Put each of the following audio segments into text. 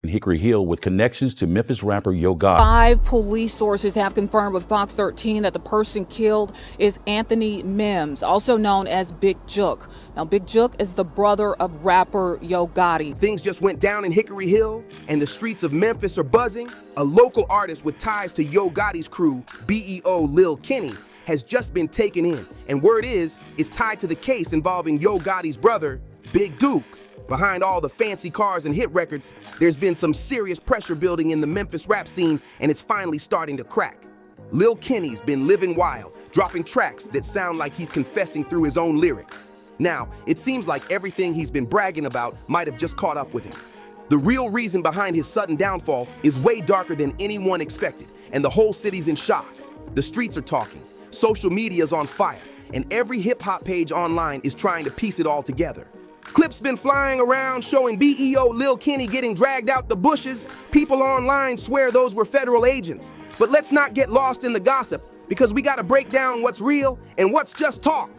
Hickory Hill with connections to Memphis rapper Yo Gotti. 5 police sources have confirmed with Fox 13 that the person killed is Anthony Mims, also known as Big Jook. Now, Big Jook is the brother of rapper Yo Gotti. Things just went down in Hickory Hill, and the streets of Memphis are buzzing. A local artist with ties to Yo Gotti's crew, BEO Lil Kenny, has just been taken in, and word is it's tied to the case involving Yo Gotti's brother, Big Duke. Behind all the fancy cars and hit records, there's been some serious pressure building in the Memphis rap scene, and it's finally starting to crack. Lil Kenny's been living wild, dropping tracks that sound like he's confessing through his own lyrics. Now, it seems like everything he's been bragging about might have just caught up with him. The real reason behind his sudden downfall is way darker than anyone expected, and the whole city's in shock. The streets are talking, social media's on fire, and every hip-hop page online is trying to piece it all together. Clips been flying around showing BEO Lil Kenny getting dragged out the bushes. People online swear those were federal agents. But let's not get lost in the gossip, because we gotta break down what's real and what's just talk.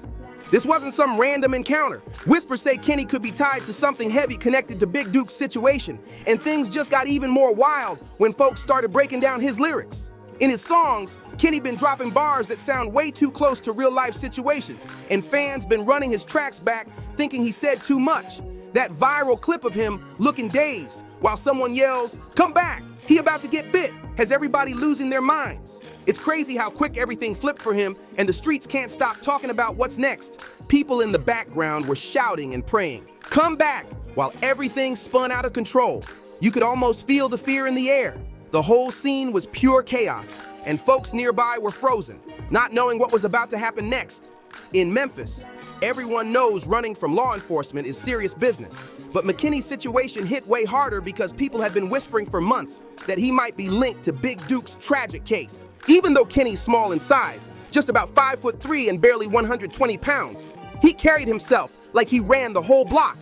This wasn't some random encounter. Whispers say Kenny could be tied to something heavy connected to Big Duke's situation, and things just got even more wild when folks started breaking down his lyrics. In his songs, Kenny been dropping bars that sound way too close to real-life situations, and fans been running his tracks back thinking he said too much. That viral clip of him looking dazed while someone yells, "Come back, he about to get bit," has everybody losing their minds. It's crazy how quick everything flipped for him, and the streets can't stop talking about what's next. People in the background were shouting and praying, "Come back," while everything spun out of control. You could almost feel the fear in the air. The whole scene was pure chaos, and folks nearby were frozen, not knowing what was about to happen next. In Memphis, everyone knows running from law enforcement is serious business, but McKinney's situation hit way harder because people had been whispering for months that he might be linked to Big Duke's tragic case. Even though Kenny's small in size, just about 5'3" and barely 120 pounds, he carried himself like he ran the whole block.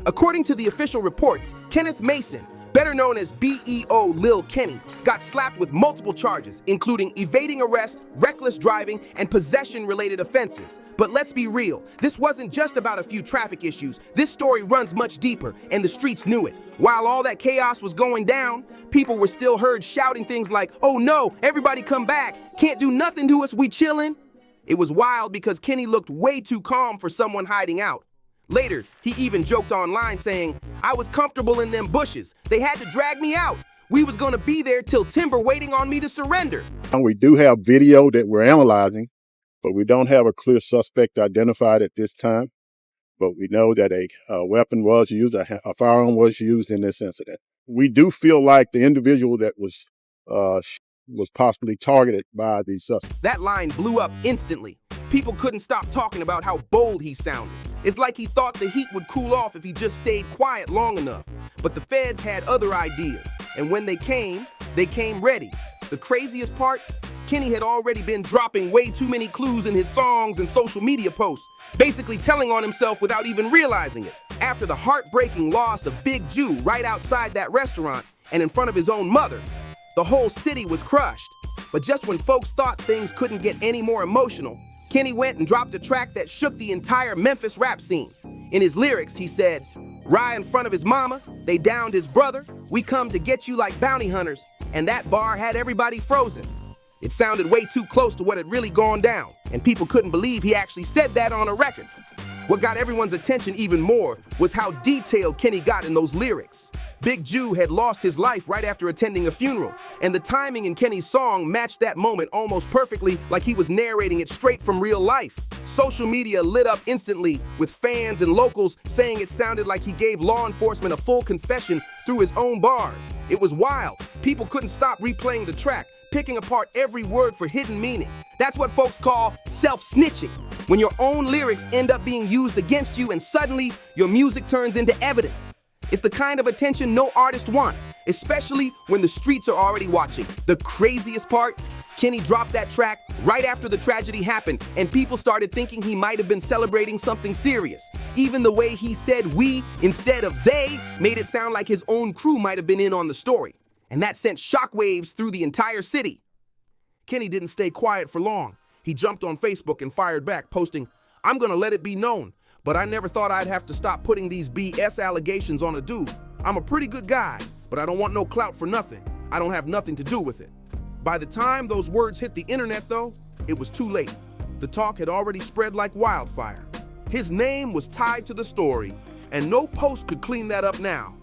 According to the official reports, Kenneth Mason, better known as BEO Lil Kenny, got slapped with multiple charges, including evading arrest, reckless driving, and possession-related offenses. But let's be real, this wasn't just about a few traffic issues. This story runs much deeper, and the streets knew it. While all that chaos was going down, people were still heard shouting things like, "Oh no, everybody come back, can't do nothing to us, we chillin'." It was wild because Kenny looked way too calm for someone hiding out. Later, he even joked online saying, "I was comfortable in them bushes. They had to drag me out. We was gonna be there till timber waiting on me to surrender." We do have video that we're analyzing, but we don't have a clear suspect identified at this time. But we know that a weapon was used, a firearm was used in this incident. We do feel like the individual that was possibly targeted by the suspect. That line blew up instantly. People couldn't stop talking about how bold he sounded. It's like he thought the heat would cool off if he just stayed quiet long enough. But the feds had other ideas, and when they came ready. The craziest part? Kenny had already been dropping way too many clues in his songs and social media posts, basically telling on himself without even realizing it. After the heartbreaking loss of Big Jew right outside that restaurant and in front of his own mother, the whole city was crushed. But just when folks thought things couldn't get any more emotional, Kenny went and dropped a track that shook the entire Memphis rap scene. In his lyrics, he said, "Right in front of his mama, they downed his brother. We come to get you like bounty hunters," and that bar had everybody frozen. It sounded way too close to what had really gone down, and people couldn't believe he actually said that on a record. What got everyone's attention even more was how detailed Kenny got in those lyrics. Big Jew had lost his life right after attending a funeral, and the timing in Kenny's song matched that moment almost perfectly, like he was narrating it straight from real life. Social media lit up instantly, with fans and locals saying it sounded like he gave law enforcement a full confession through his own bars. It was wild. People couldn't stop replaying the track, picking apart every word for hidden meaning. That's what folks call self-snitching, when your own lyrics end up being used against you and suddenly your music turns into evidence. It's the kind of attention no artist wants, especially when the streets are already watching. The craziest part? Kenny dropped that track right after the tragedy happened, and people started thinking he might have been celebrating something serious. Even the way he said "we" instead of "they" made it sound like his own crew might have been in on the story. And that sent shockwaves through the entire city. Kenny didn't stay quiet for long. He jumped on Facebook and fired back, posting, "I'm gonna let it be known, but I never thought I'd have to stop putting these BS allegations on a dude. I'm a pretty good guy, but I don't want no clout for nothing. I don't have nothing to do with it. By the time those words hit the internet, though, it was too late. The talk had already spread like wildfire. His name was tied to the story, and no post could clean that up now.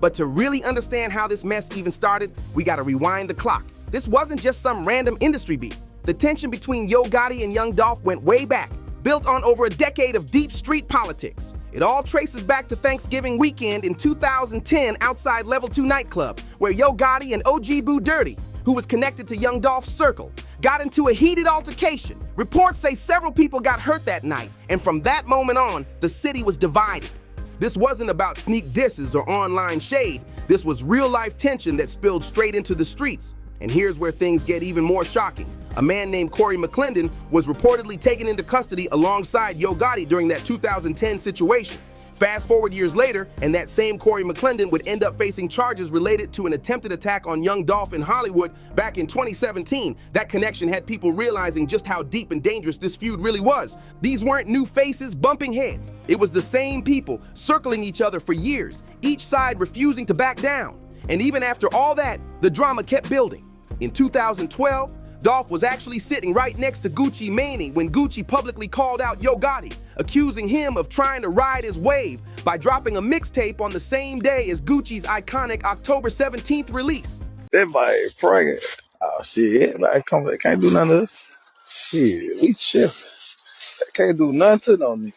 But to really understand how this mess even started, we gotta rewind the clock. This wasn't just some random industry beef. The tension between Yo Gotti and Young Dolph went way back, built on over a decade of deep street politics. It all traces back to Thanksgiving weekend in 2010 outside Level 2 nightclub, where Yo Gotti and OG Boo Dirty, who was connected to Young Dolph's circle, got into a heated altercation. Reports say several people got hurt that night, and from that moment on, the city was divided. This wasn't about sneak disses or online shade. This was real-life tension that spilled straight into the streets. And here's where things get even more shocking. A man named Corey McClendon was reportedly taken into custody alongside Yo Gotti during that 2010 situation. Fast forward years later, and that same Corey McClendon would end up facing charges related to an attempted attack on Young Dolph in Hollywood back in 2017. That connection had people realizing just how deep and dangerous this feud really was. These weren't new faces bumping heads. It was the same people circling each other for years, each side refusing to back down. And even after all that, the drama kept building. In 2012, Dolph was actually sitting right next to Gucci Mane when Gucci publicly called out Yo Gotti, accusing him of trying to ride his wave by dropping a mixtape on the same day as Gucci's iconic October 17th release. That boy pregnant. Oh shit, I can't do none of this. Shit, we chilling. I can't do nothing on me.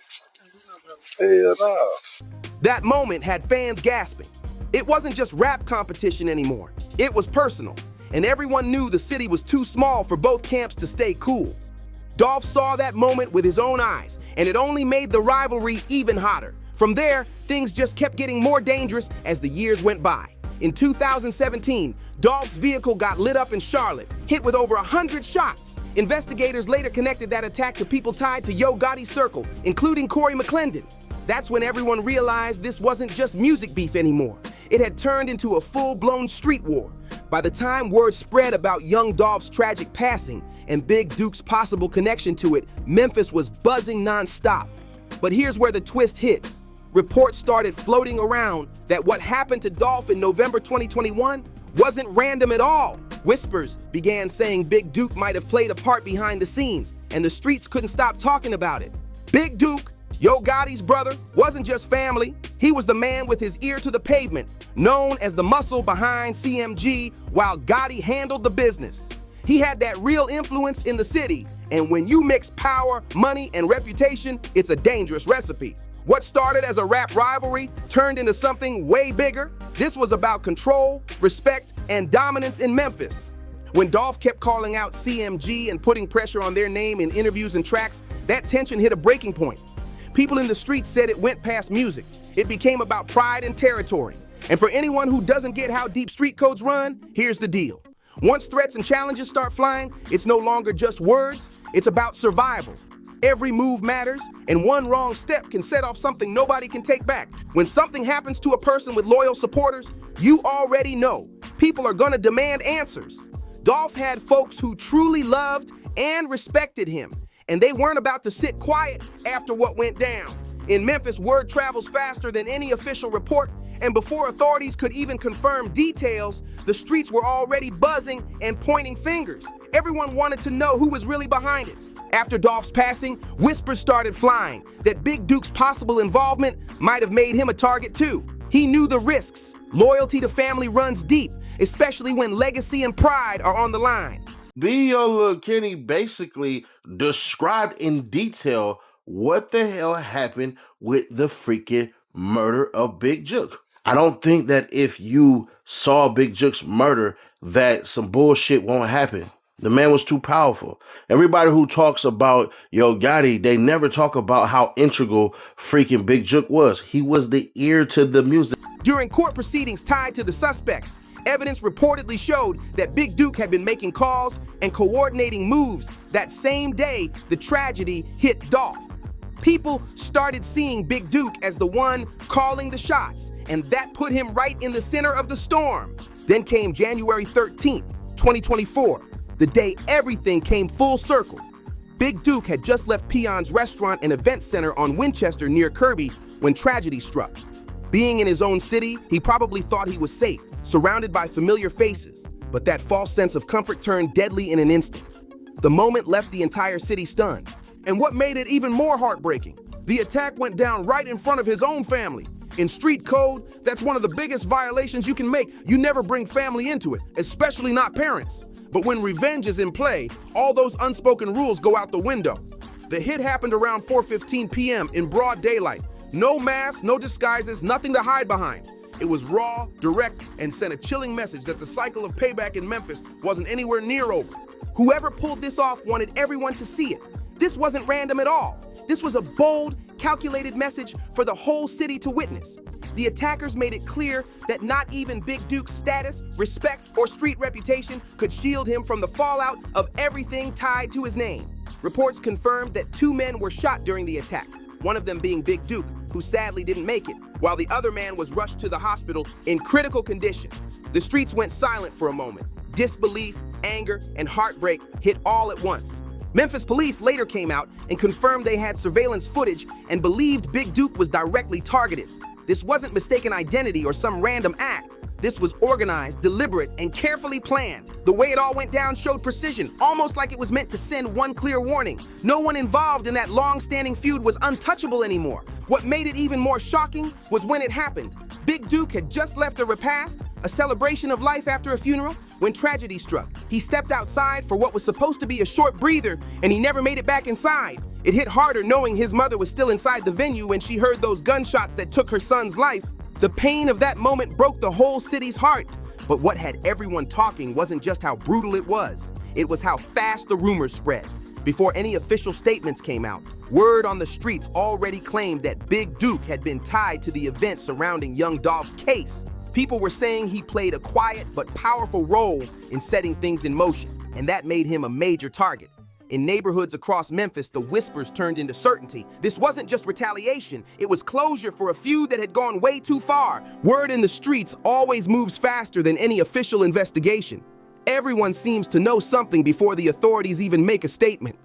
Hell no. That moment had fans gasping. It wasn't just rap competition anymore. It was personal. And everyone knew the city was too small for both camps to stay cool. Dolph saw that moment with his own eyes, and it only made the rivalry even hotter. From there, things just kept getting more dangerous as the years went by. In 2017, Dolph's vehicle got lit up in Charlotte, hit with over 100 shots. Investigators later connected that attack to people tied to Yo Gotti's circle, including Corey McClendon. That's when everyone realized this wasn't just music beef anymore. It had turned into a full-blown street war. By the time word spread about Young Dolph's tragic passing and Big Duke's possible connection to it, Memphis was buzzing nonstop. But here's where the twist hits. Reports started floating around that what happened to Dolph in November 2021 wasn't random at all. Whispers began saying Big Duke might have played a part behind the scenes, and the streets couldn't stop talking about it. Big Duke, Yo Gotti's brother, wasn't just family. He was the man with his ear to the pavement, known as the muscle behind CMG, while Gotti handled the business. He had that real influence in the city, and when you mix power, money, and reputation, it's a dangerous recipe. What started as a rap rivalry turned into something way bigger. This was about control, respect, and dominance in Memphis. When Dolph kept calling out CMG and putting pressure on their name in interviews and tracks, that tension hit a breaking point. People in the streets said it went past music. It became about pride and territory. And for anyone who doesn't get how deep street codes run, here's the deal. Once threats and challenges start flying, it's no longer just words, it's about survival. Every move matters, and one wrong step can set off something nobody can take back. When something happens to a person with loyal supporters, you already know. People are gonna demand answers. Dolph had folks who truly loved and respected him, and they weren't about to sit quiet after what went down. In Memphis, word travels faster than any official report, and before authorities could even confirm details, the streets were already buzzing and pointing fingers. Everyone wanted to know who was really behind it. After Dolph's passing, whispers started flying that Big Duke's possible involvement might have made him a target too. He knew the risks. Loyalty to family runs deep, especially when legacy and pride are on the line. B.O. Lil Kenny basically described in detail what the hell happened with the freaking murder of Big Jook. I don't think that if you saw Big Jook's murder that some bullshit won't happen. The man was too powerful. Everybody who talks about Yo Gotti, they never talk about how integral freaking Big Jook was. He was the ear to the music. During court proceedings tied to the suspects, evidence reportedly showed that Big Duke had been making calls and coordinating moves that same day the tragedy hit Dolph. People started seeing Big Duke as the one calling the shots, and that put him right in the center of the storm. Then came January 13th, 2024, the day everything came full circle. Big Duke had just left Peon's restaurant and event center on Winchester near Kirby when tragedy struck. Being in his own city, he probably thought he was safe, surrounded by familiar faces, but that false sense of comfort turned deadly in an instant. The moment left the entire city stunned. And what made it even more heartbreaking, the attack went down right in front of his own family. In street code, that's one of the biggest violations you can make. You never bring family into it, especially not parents. But when revenge is in play, all those unspoken rules go out the window. The hit happened around 4:15 p.m. in broad daylight. No masks, no disguises, nothing to hide behind. It was raw, direct, and sent a chilling message that the cycle of payback in Memphis wasn't anywhere near over. Whoever pulled this off wanted everyone to see it. This wasn't random at all. This was a bold, calculated message for the whole city to witness. The attackers made it clear that not even Big Duke's status, respect, or street reputation could shield him from the fallout of everything tied to his name. Reports confirmed that 2 men were shot during the attack, one of them being Big Duke, who sadly didn't make it, while the other man was rushed to the hospital in critical condition. The streets went silent for a moment. Disbelief, anger, and heartbreak hit all at once. Memphis police later came out and confirmed they had surveillance footage and believed Big Duke was directly targeted. This wasn't mistaken identity or some random act. This was organized, deliberate, and carefully planned. The way it all went down showed precision, almost like it was meant to send one clear warning. No one involved in that long-standing feud was untouchable anymore. What made it even more shocking was when it happened. Big Duke had just left a repast, a celebration of life after a funeral, when tragedy struck. He stepped outside for what was supposed to be a short breather, and he never made it back inside. It hit harder knowing his mother was still inside the venue when she heard those gunshots that took her son's life. The pain of that moment broke the whole city's heart. But what had everyone talking wasn't just how brutal it was how fast the rumors spread. Before any official statements came out, word on the streets already claimed that Big Duke had been tied to the events surrounding young Dolph's case. People were saying he played a quiet but powerful role in setting things in motion, and that made him a major target. In neighborhoods across Memphis, the whispers turned into certainty. This wasn't just retaliation, it was closure for a feud that had gone way too far. Word in the streets always moves faster than any official investigation. Everyone seems to know something before the authorities even make a statement.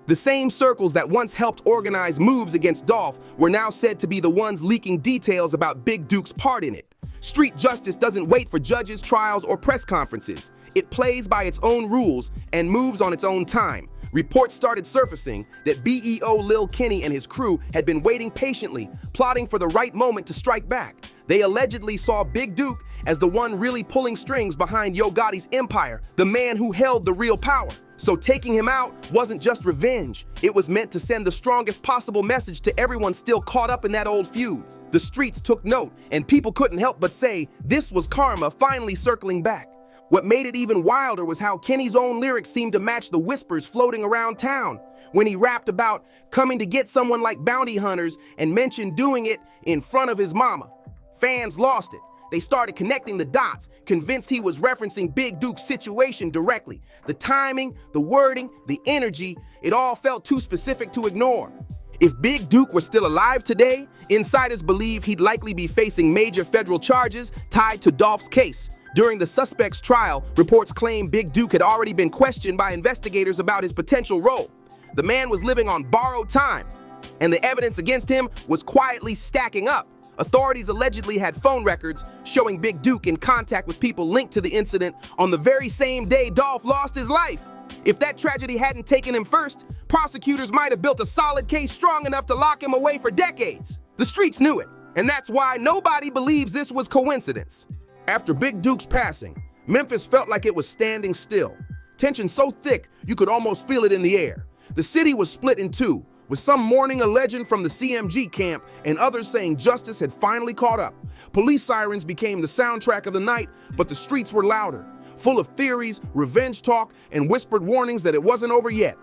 The same circles that once helped organize moves against Dolph were now said to be the ones leaking details about Big Duke's part in it. Street justice doesn't wait for judges, trials, or press conferences. It plays by its own rules and moves on its own time. Reports started surfacing that BEO Lil Kenny and his crew had been waiting patiently, plotting for the right moment to strike back. They allegedly saw Big Duke as the one really pulling strings behind Yo Gotti's empire, the man who held the real power. So taking him out wasn't just revenge. It was meant to send the strongest possible message to everyone still caught up in that old feud. The streets took note, and people couldn't help but say this was karma finally circling back. What made it even wilder was how Kenny's own lyrics seemed to match the whispers floating around town. When he rapped about coming to get someone like bounty hunters and mentioned doing it in front of his mama, fans lost it. They started connecting the dots, convinced he was referencing Big Duke's situation directly. The timing, the wording, the energy, it all felt too specific to ignore. If Big Duke were still alive today, insiders believe he'd likely be facing major federal charges tied to Dolph's case. During the suspect's trial, reports claim Big Duke had already been questioned by investigators about his potential role. The man was living on borrowed time, and the evidence against him was quietly stacking up. Authorities allegedly had phone records showing Big Duke in contact with people linked to the incident on the very same day Dolph lost his life. If that tragedy hadn't taken him first, prosecutors might have built a solid case strong enough to lock him away for decades. The streets knew it, and that's why nobody believes this was coincidence. After Big Duke's passing, Memphis felt like it was standing still. Tension so thick, you could almost feel it in the air. The city was split in two, with some mourning a legend from the CMG camp and others saying justice had finally caught up. Police sirens became the soundtrack of the night, but the streets were louder, full of theories, revenge talk, and whispered warnings that it wasn't over yet.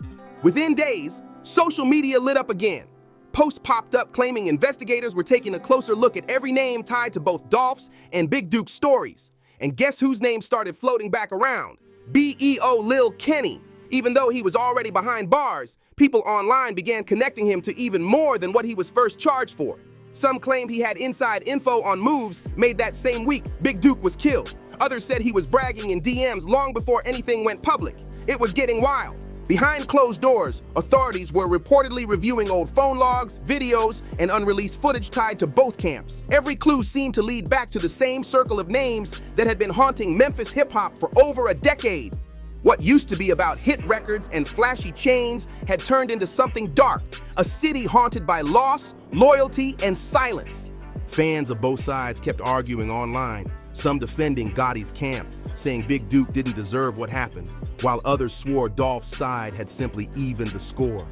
Within days, social media lit up again. Posts popped up claiming investigators were taking a closer look at every name tied to both Dolph's and Big Duke's stories. And guess whose name started floating back around? BEO Lil Kenny. Even though he was already behind bars, people online began connecting him to even more than what he was first charged for. Some claimed he had inside info on moves made that same week Big Duke was killed. Others said he was bragging in DMs long before anything went public. It was getting wild. Behind closed doors, authorities were reportedly reviewing old phone logs, videos, and unreleased footage tied to both camps. Every clue seemed to lead back to the same circle of names that had been haunting Memphis hip-hop for over a decade. What used to be about hit records and flashy chains had turned into something dark, a city haunted by loss, loyalty, and silence. Fans of both sides kept arguing online, some defending Gotti's camp, saying Big Duke didn't deserve what happened, while others swore Dolph's side had simply evened the score.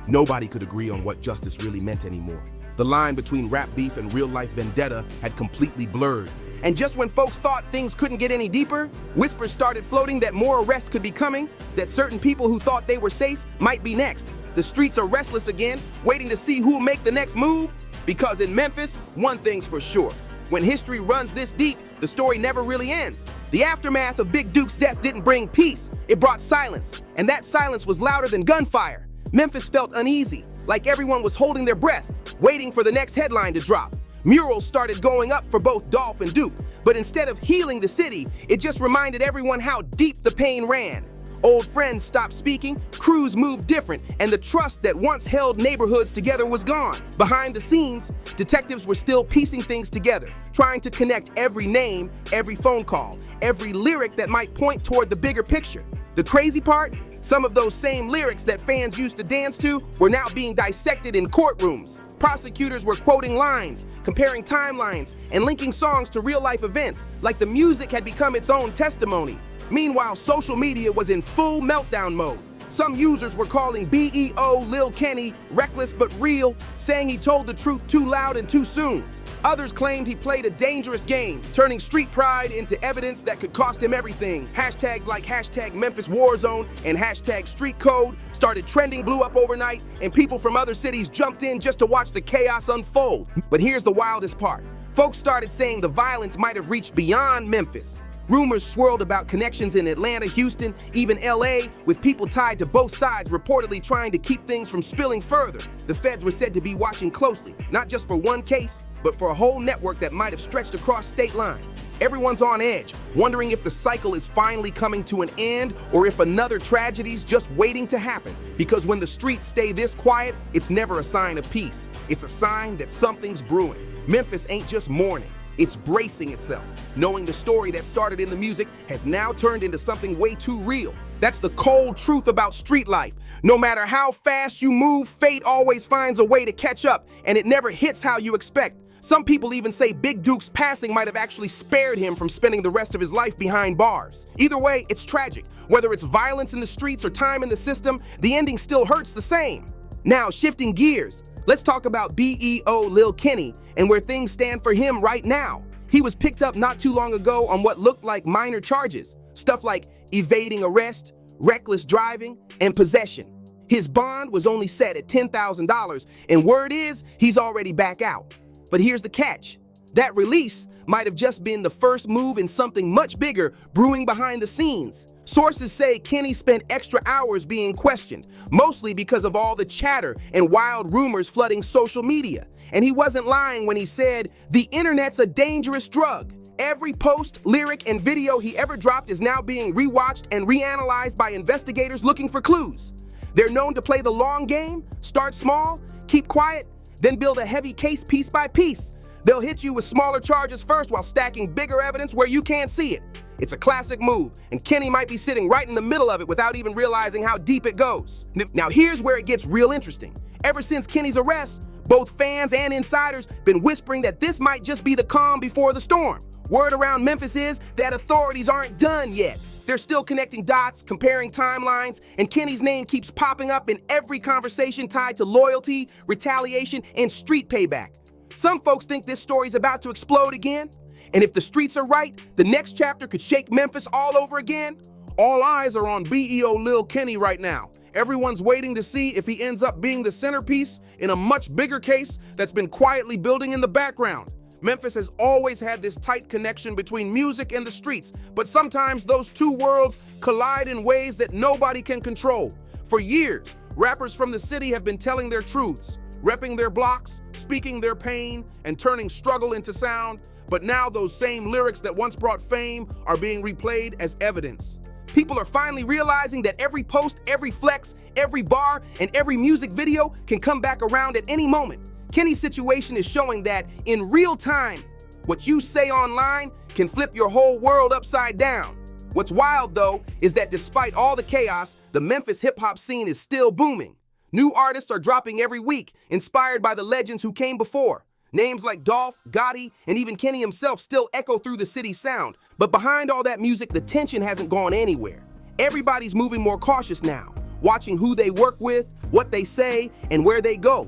Nobody could agree on what justice really meant anymore. The line between rap beef and real-life vendetta had completely blurred. And just when folks thought things couldn't get any deeper, whispers started floating that more arrests could be coming, that certain people who thought they were safe might be next. The streets are restless again, waiting to see who'll make the next move. Because in Memphis, one thing's for sure. When history runs this deep, the story never really ends. The aftermath of Big Duke's death didn't bring peace, it brought silence. And that silence was louder than gunfire. Memphis felt uneasy, like everyone was holding their breath, waiting for the next headline to drop. Murals started going up for both Dolph and Duke, but instead of healing the city, it just reminded everyone how deep the pain ran. Old friends stopped speaking, crews moved different, and the trust that once held neighborhoods together was gone. Behind the scenes, detectives were still piecing things together, trying to connect every name, every phone call, every lyric that might point toward the bigger picture. The crazy part? Some of those same lyrics that fans used to dance to were now being dissected in courtrooms. Prosecutors were quoting lines, comparing timelines, and linking songs to real-life events, like the music had become its own testimony. Meanwhile, social media was in full meltdown mode. Some users were calling BEO Lil Kenny reckless but real, saying he told the truth too loud and too soon. Others claimed he played a dangerous game, turning street pride into evidence that could cost him everything. Hashtags like hashtag Memphis War Zone and hashtag Street Code started trending, blew up overnight, and people from other cities jumped in just to watch the chaos unfold. But here's the wildest part. Folks started saying the violence might have reached beyond Memphis. Rumors swirled about connections in Atlanta, Houston, even LA, with people tied to both sides reportedly trying to keep things from spilling further. The feds were said to be watching closely, not just for one case, but for a whole network that might have stretched across state lines. Everyone's on edge, wondering if the cycle is finally coming to an end or if another tragedy's just waiting to happen. Because when the streets stay this quiet, it's never a sign of peace. It's a sign that something's brewing. Memphis ain't just mourning. It's bracing itself, knowing the story that started in the music has now turned into something way too real. That's the cold truth about street life. No matter how fast you move, fate always finds a way to catch up, and it never hits how you expect. Some people even say Big Duke's passing might have actually spared him from spending the rest of his life behind bars. Either way, it's tragic. Whether it's violence in the streets or time in the system, the ending still hurts the same. Now, shifting gears, let's talk about BEO Lil Kenny and where things stand for him right now. He was picked up not too long ago on what looked like minor charges, stuff like evading arrest, reckless driving, and possession. His bond was only set at $10,000, and word is he's already back out. But here's the catch. That release might have just been the first move in something much bigger brewing behind the scenes. Sources say Kenny spent extra hours being questioned, mostly because of all the chatter and wild rumors flooding social media. And he wasn't lying when he said, "The internet's a dangerous drug." Every post, lyric, and video he ever dropped is now being rewatched and reanalyzed by investigators looking for clues. They're known to play the long game, start small, keep quiet, then build a heavy case piece by piece. They'll hit you with smaller charges first while stacking bigger evidence where you can't see it. It's a classic move, and Kenny might be sitting right in the middle of it without even realizing how deep it goes. Now here's where it gets real interesting. Ever since Kenny's arrest, both fans and insiders been whispering that this might just be the calm before the storm. Word around Memphis is that authorities aren't done yet. They're still connecting dots, comparing timelines, and Kenny's name keeps popping up in every conversation tied to loyalty, retaliation, and street payback. Some folks think this story's about to explode again, and if the streets are right, the next chapter could shake Memphis all over again. All eyes are on BEO Lil Kenny right now. Everyone's waiting to see if he ends up being the centerpiece in a much bigger case that's been quietly building in the background. Memphis has always had this tight connection between music and the streets, but sometimes those two worlds collide in ways that nobody can control. For years, rappers from the city have been telling their truths, repping their blocks, speaking their pain, and turning struggle into sound. But now those same lyrics that once brought fame are being replayed as evidence. People are finally realizing that every post, every flex, every bar, and every music video can come back around at any moment. Kenny's situation is showing that, in real time, what you say online can flip your whole world upside down. What's wild, though, is that despite all the chaos, the Memphis hip-hop scene is still booming. New artists are dropping every week, inspired by the legends who came before. Names like Dolph, Gotti, and even Kenny himself still echo through the city's sound. But behind all that music, the tension hasn't gone anywhere. Everybody's moving more cautious now, watching who they work with, what they say, and where they go.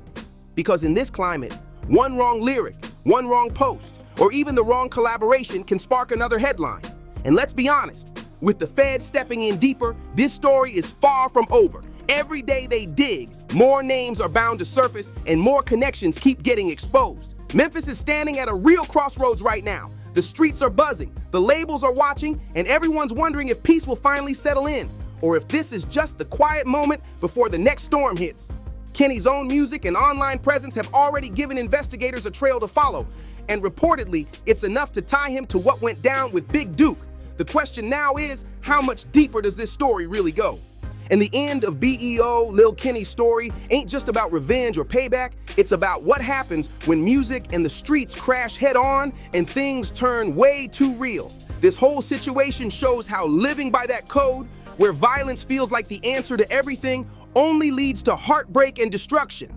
Because in this climate, one wrong lyric, one wrong post, or even the wrong collaboration can spark another headline. And let's be honest, with the Fed stepping in deeper, this story is far from over. Every day they dig, more names are bound to surface and more connections keep getting exposed. Memphis is standing at a real crossroads right now. The streets are buzzing, the labels are watching, and everyone's wondering if peace will finally settle in, or if this is just the quiet moment before the next storm hits. Kenny's own music and online presence have already given investigators a trail to follow, and reportedly, it's enough to tie him to what went down with Big Duke. The question now is, how much deeper does this story really go? And the end of BEO Lil Kenny's story ain't just about revenge or payback, it's about what happens when music and the streets crash head on and things turn way too real. This whole situation shows how living by that code, where violence feels like the answer to everything, only leads to heartbreak and destruction.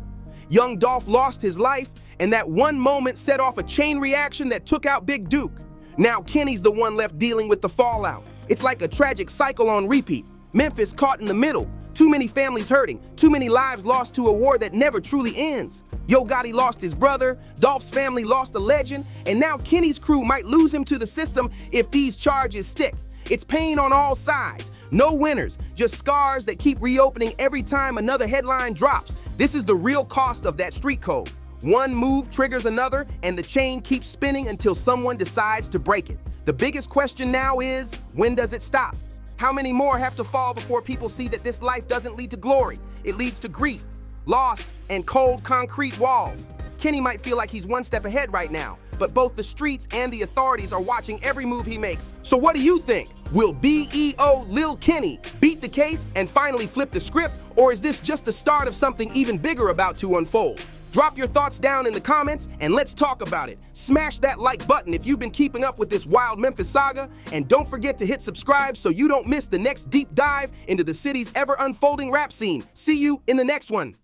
Young Dolph lost his life, and that one moment set off a chain reaction that took out Big Duke. Now Kenny's the one left dealing with the fallout. It's like a tragic cycle on repeat. Memphis caught in the middle. Too many families hurting, too many lives lost to a war that never truly ends. Yo Gotti lost his brother, Dolph's family lost a legend, and now Kenny's crew might lose him to the system if these charges stick. It's pain on all sides. No winners, just scars that keep reopening every time another headline drops. This is the real cost of that street code. One move triggers another, and the chain keeps spinning until someone decides to break it. The biggest question now is, when does it stop? How many more have to fall before people see that this life doesn't lead to glory? It leads to grief, loss, and cold concrete walls. Kenny might feel like he's one step ahead right now, but both the streets and the authorities are watching every move he makes. So what do you think? Will BEO Lil Kenny beat the case and finally flip the script, or is this just the start of something even bigger about to unfold? Drop your thoughts down in the comments and let's talk about it. Smash that like button if you've been keeping up with this wild Memphis saga, and don't forget to hit subscribe so you don't miss the next deep dive into the city's ever unfolding rap scene. See you in the next one.